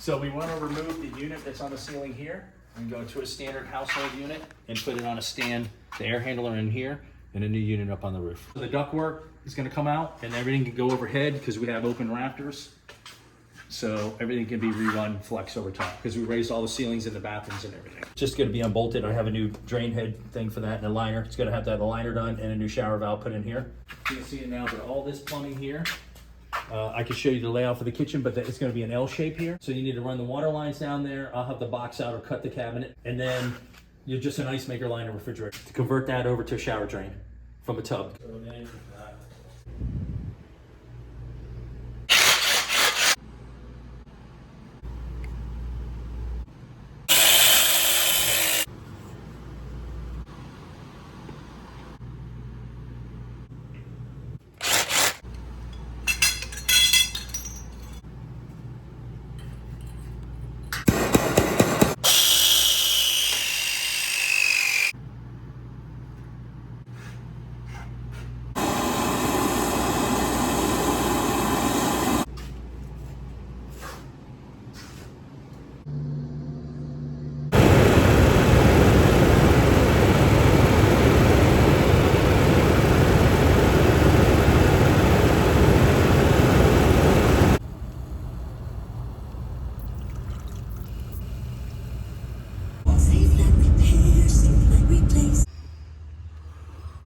So we want to remove the unit that's on the ceiling here and go to a standard household unit and put it on a stand, the air handler in here, and a new unit up on the roof. So the ductwork is going to come out and everything can go overhead because we have open rafters. So everything can be rerun flex over top because we raised all the ceilings in the bathrooms and everything. It's just going to be unbolted. I have a new drain head thing for that and a liner. It's going to have to have the liner done and a new shower valve put in here. You can see it now, but all this plumbing here, I can show you the layout for the kitchen, but it's going to be an L shape here. So you need to run the water lines down there. I'll have the box out or cut the cabinet, and then you're just an ice maker line and refrigerator to convert that over to a shower drain from a tub. So then